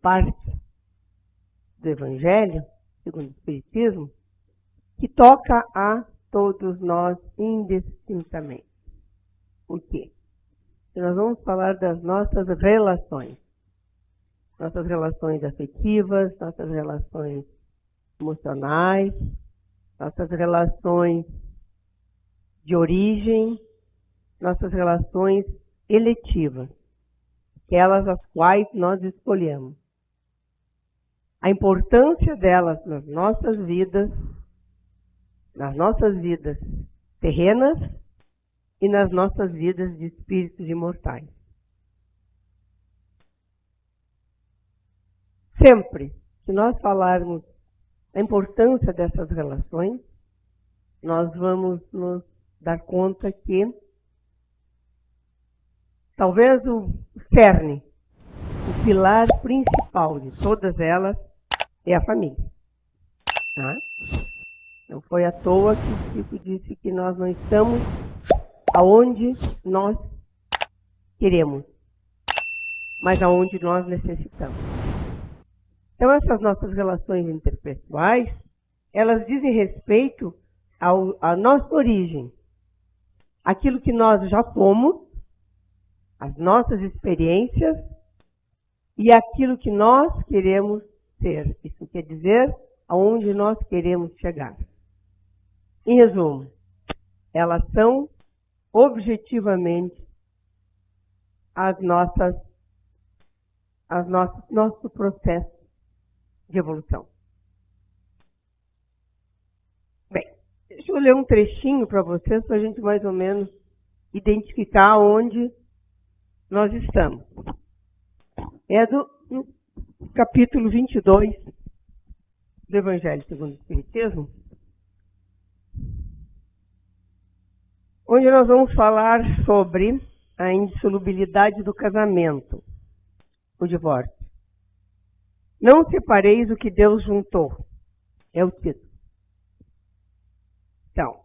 parte do Evangelho, segundo o Espiritismo, que toca a todos nós indistintamente. Por quê? Porque nós vamos falar das nossas relações afetivas, nossas relações emocionais, nossas relações de origem, nossas relações eletivas, aquelas as quais nós escolhemos. A importância delas nas nossas vidas terrenas e nas nossas vidas de espíritos imortais. Sempre que nós falarmos da importância dessas relações, nós vamos nos dar conta que talvez o cerne, o pilar principal de todas elas é a família. Tá? Não foi à toa que o Chico disse que nós não estamos aonde nós queremos, mas aonde nós necessitamos. Então, essas nossas relações interpessoais, elas dizem respeito à nossa origem, aquilo que nós já fomos, as nossas experiências e aquilo que nós queremos ser. Isso quer dizer, aonde nós queremos chegar. Em resumo, elas são objetivamente nosso processo de evolução. Bem, deixa eu ler um trechinho para vocês, para a gente mais ou menos identificar onde nós estamos. É do capítulo 22 do Evangelho segundo o Espiritismo, onde nós vamos falar sobre a indissolubilidade do casamento, o divórcio. Não separeis o que Deus juntou, é o título. Então,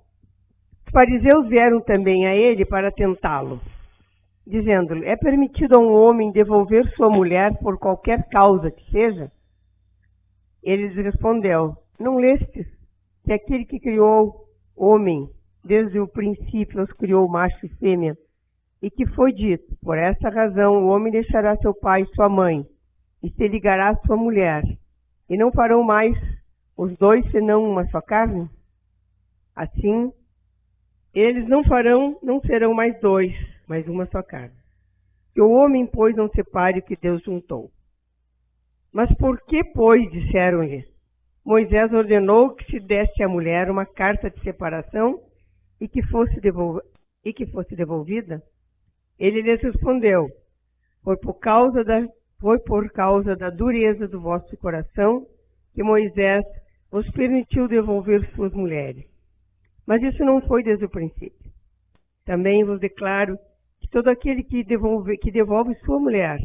os fariseus vieram também a ele para tentá-lo, dizendo-lhe, é permitido a um homem devolver sua mulher por qualquer causa que seja? Ele lhes respondeu, não lestes que aquele que criou homem, desde o princípio os criou macho e fêmea, e que foi dito, por essa razão o homem deixará seu pai e sua mãe, e se ligará à sua mulher, e não farão mais os dois senão uma só carne? Assim, eles não serão mais dois, mas uma só carne. Que o homem, pois, não separe o que Deus juntou. Mas por que, pois, disseram-lhe, Moisés ordenou que se desse à mulher uma carta de separação e que fosse devolvida? Ele lhes respondeu, foi por causa da dureza do vosso coração que Moisés vos permitiu devolver suas mulheres. Mas isso não foi desde o princípio. Também vos declaro que todo aquele que devolve sua mulher,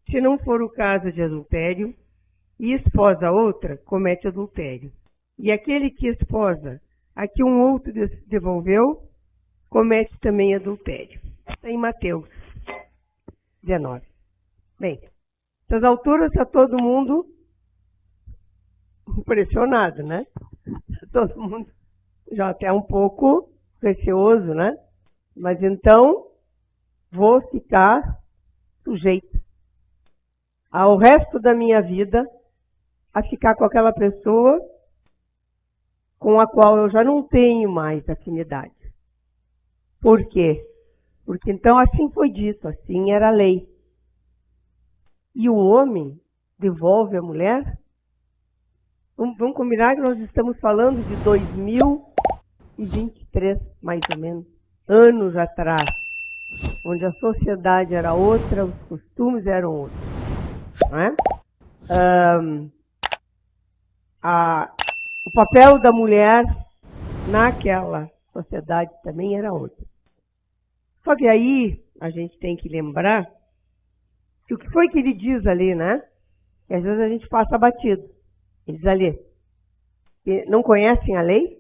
se não for o caso de adultério, e esposa outra, comete adultério. E aquele que esposa a que um outro devolveu, comete também adultério. Está em Mateus 19. Bem, essas alturas está todo mundo impressionado, né? Todo mundo já até um pouco receoso, né? Mas então, vou ficar sujeito ao resto da minha vida a ficar com aquela pessoa com a qual eu já não tenho mais afinidade. Por quê? Porque então assim foi dito, assim era a lei. E o homem devolve a mulher? Vamos combinar que nós estamos falando de 2023, mais ou menos, anos atrás, onde a sociedade era outra, os costumes eram outros. Não é? O papel da mulher naquela sociedade também era outro. Só que aí a gente tem que lembrar que o que foi que ele diz ali, né? Que às vezes a gente passa batido. Ele diz ali, que não conhecem a lei?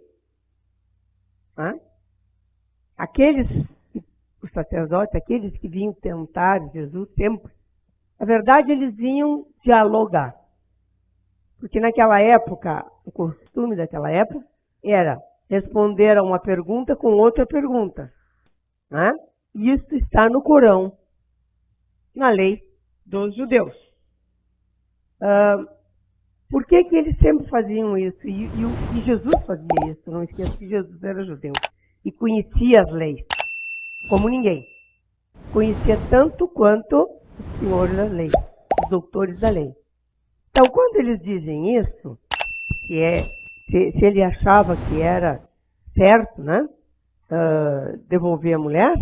Né? Os sacerdotes, aqueles que vinham tentar Jesus sempre, Na verdade, eles vinham dialogar. Porque naquela época, o costume daquela época era responder a uma pergunta com outra pergunta. Né? Isso está no Corão, na lei dos judeus. Por que eles sempre faziam isso? E Jesus fazia isso. Não esqueça que Jesus era judeu e conhecia as leis, como ninguém. Conhecia tanto quanto os senhores da lei, os doutores da lei. Então, quando eles dizem isso, que é, se ele achava que era certo, né, devolver a mulher,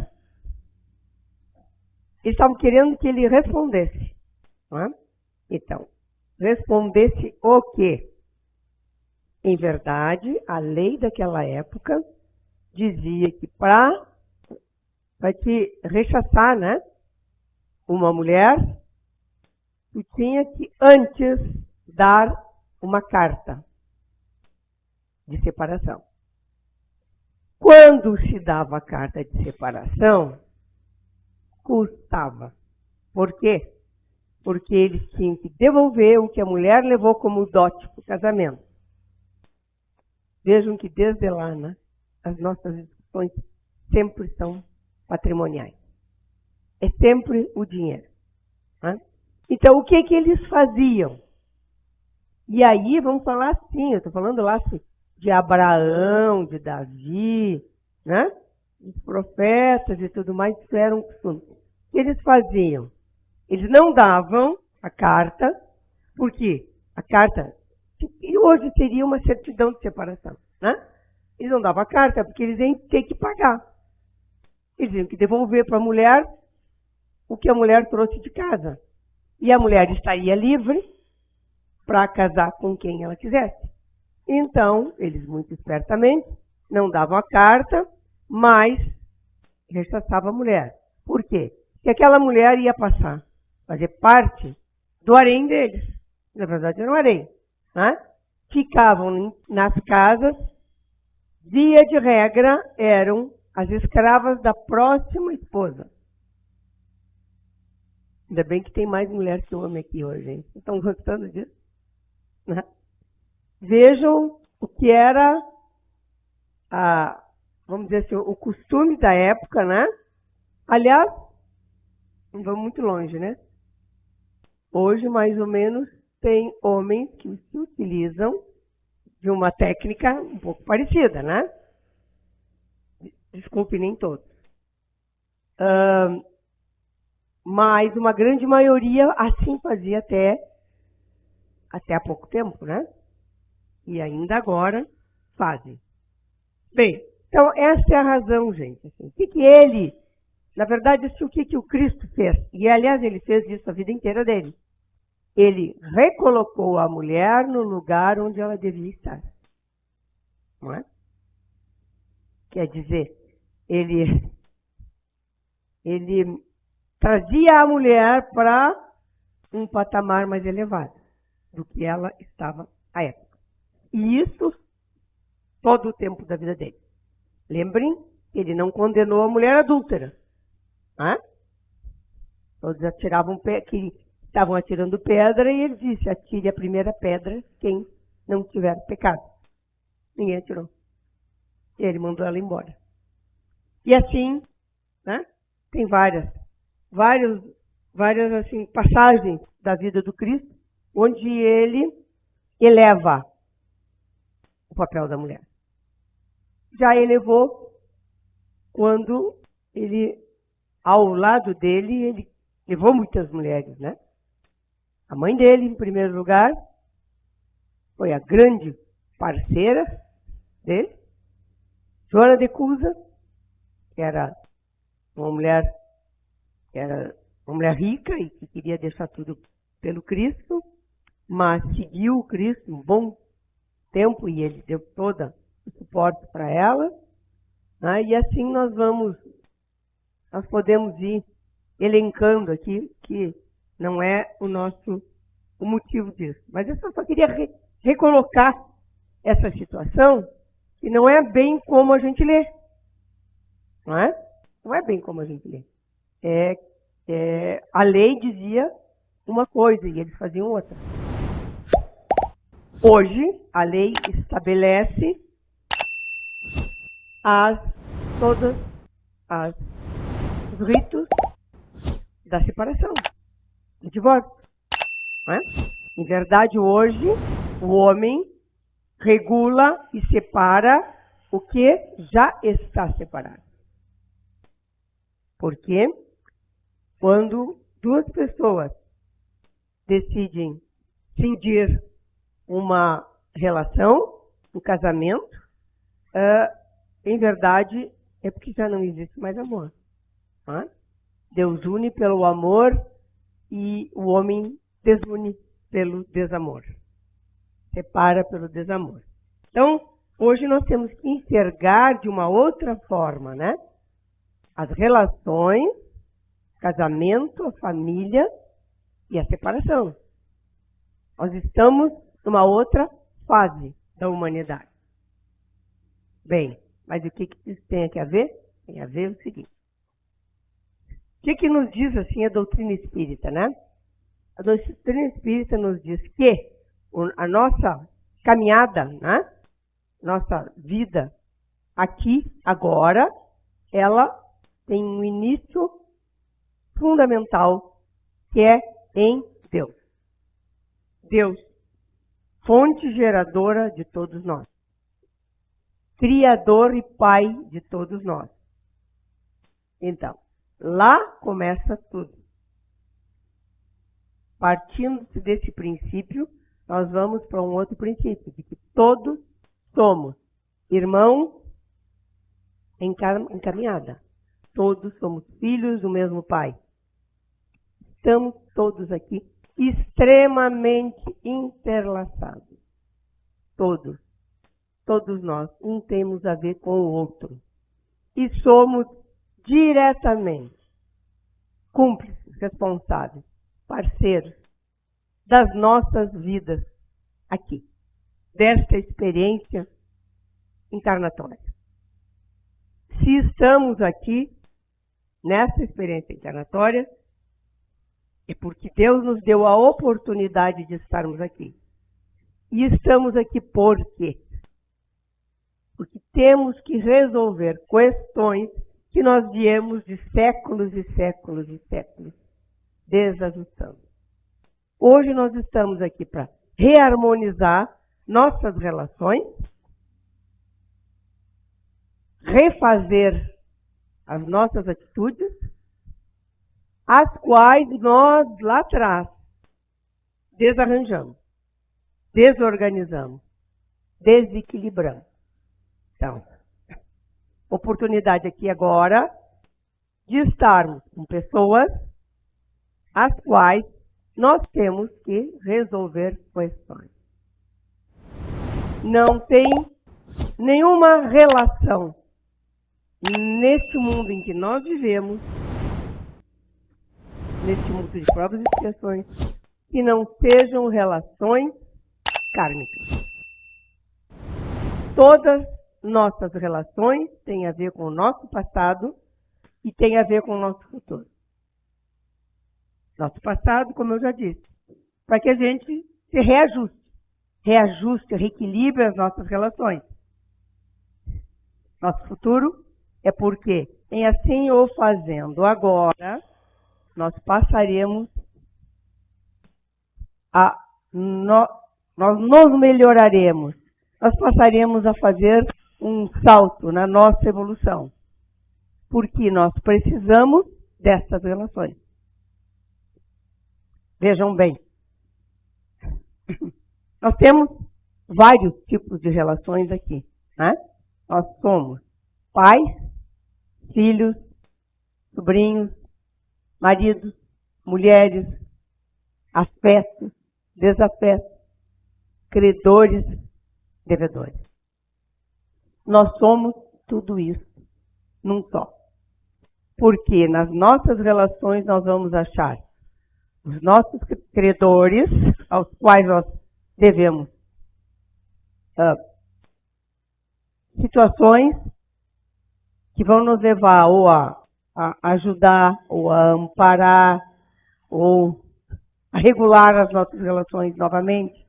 eles estavam querendo que ele respondesse. Né? Então, respondesse o quê? Em verdade, a lei daquela época dizia que para te rechaçar, né, uma mulher, tu tinha que antes dar uma carta de separação. Quando se dava a carta de separação, custava. Por quê? Porque eles tinham que devolver o que a mulher levou como dote para o casamento. Vejam que desde lá, né, as nossas discussões sempre são patrimoniais. É sempre o dinheiro. Né? Então, o que eles faziam? E aí, vamos falar assim, eu estou falando lá assim, de Abraão, de Davi, né? Os profetas e tudo mais, isso era um costume. O que eles faziam? Eles não davam a carta, porque a carta, e hoje seria uma certidão de separação, né? Eles não davam a carta porque eles iam ter que pagar. Eles tinham que devolver para a mulher o que a mulher trouxe de casa. E a mulher estaria livre para casar com quem ela quisesse. Então, eles muito espertamente não davam a carta, mas rechaçavam a mulher. Por quê? Porque aquela mulher ia passar, fazer parte do harém deles. Na verdade, era um harém. Né? Ficavam nas casas, via de regra, eram as escravas da próxima esposa. Ainda bem que tem mais mulher que homem aqui hoje, hein? Vocês estão gostando disso? Né? Vejam o que era, vamos dizer assim, o costume da época, né? Aliás, não vamos muito longe, né? Hoje, mais ou menos, tem homens que se utilizam de uma técnica um pouco parecida, né? Desculpe, nem todos. Mas uma grande maioria assim fazia até há pouco tempo, né? E ainda agora fazem. Bem, então essa é a razão, gente. Assim, o que ele, na verdade, o que o Cristo fez? E, aliás, ele fez isso a vida inteira dele. Ele recolocou a mulher no lugar onde ela devia estar. Não é? Quer dizer, ele trazia a mulher para um patamar mais elevado do que ela estava à época. E isso todo o tempo da vida dele. Lembrem que ele não condenou a mulher adúltera. Né? Todos atiravam que estavam atirando pedra e ele disse, atire a primeira pedra quem não tiver pecado. Ninguém atirou. E ele mandou ela embora. E assim, né, tem várias assim, passagens da vida do Cristo, onde ele eleva o papel da mulher. Já elevou quando ele, ao lado dele, ele levou muitas mulheres, né? A mãe dele, em primeiro lugar, foi a grande parceira dele, Joana de Cusa, que era uma mulher rica e que queria deixar tudo pelo Cristo, mas seguiu o Cristo um bom tempo e ele deu todo o suporte para ela. Né? E assim nós podemos ir elencando aqui, que não é o motivo disso. Mas eu só queria recolocar essa situação, que não é bem como a gente lê. Não é? Não é bem como a gente lê. A lei dizia uma coisa e eles faziam outra. Hoje, a lei estabelece todos os ritos da separação, do divórcio. Não é? Em verdade, hoje, o homem regula e separa o que já está separado. Porque quando duas pessoas decidem cindir uma relação, um casamento, em verdade, é porque já não existe mais amor. Não é? Deus une pelo amor e o homem desune pelo desamor. Separa pelo desamor. Então, hoje nós temos que enxergar de uma outra forma, né? As relações, casamento, a família e a separação. Nós estamos numa outra fase da humanidade. Bem, mas o que isso tem a ver? Tem a ver o seguinte. O que nos diz assim a doutrina espírita, né? A doutrina espírita nos diz que a nossa caminhada, né? Nossa vida aqui, agora, ela tem um início fundamental, que é em Deus. Deus, fonte geradora de todos nós. Criador e Pai de todos nós. Então, lá começa tudo. Partindo desse princípio, nós vamos para um outro princípio, de que todos somos irmãos em caminhada. Todos somos filhos do mesmo Pai. Estamos todos aqui extremamente interlaçados. Todos nós, um temos a ver com o outro. E somos diretamente cúmplices, responsáveis, parceiros das nossas vidas aqui, desta experiência encarnatória. Se estamos aqui, nessa experiência encarnatória, é porque Deus nos deu a oportunidade de estarmos aqui. E estamos aqui por quê? Porque temos que resolver questões que nós viemos de séculos e séculos e séculos desajustando. Hoje nós estamos aqui para reharmonizar nossas relações, refazer as nossas atitudes, as quais nós lá atrás desarranjamos, desorganizamos, desequilibramos. Então, oportunidade aqui agora de estarmos com pessoas as quais nós temos que resolver questões. Não tem nenhuma relação neste mundo em que nós vivemos, neste mundo de provas e expiações, que não sejam relações kármicas. Todas nossas relações têm a ver com o nosso passado e têm a ver com o nosso futuro. Nosso passado, como eu já disse, para que a gente se reajuste, reequilibre as nossas relações. Nosso futuro é porque, em assim o fazendo agora, nós passaremos nós nos melhoraremos, nós passaremos a fazer um salto na nossa evolução, porque nós precisamos dessas relações. Vejam bem, nós temos vários tipos de relações aqui, né? Nós somos pais, filhos, sobrinhos, maridos, mulheres, afetos, desafetos, credores, devedores. Nós somos tudo isso num só. Porque nas nossas relações nós vamos achar os nossos credores, aos quais nós devemos situações que vão nos levar ou a ajudar, ou a amparar, ou a regular as nossas relações novamente?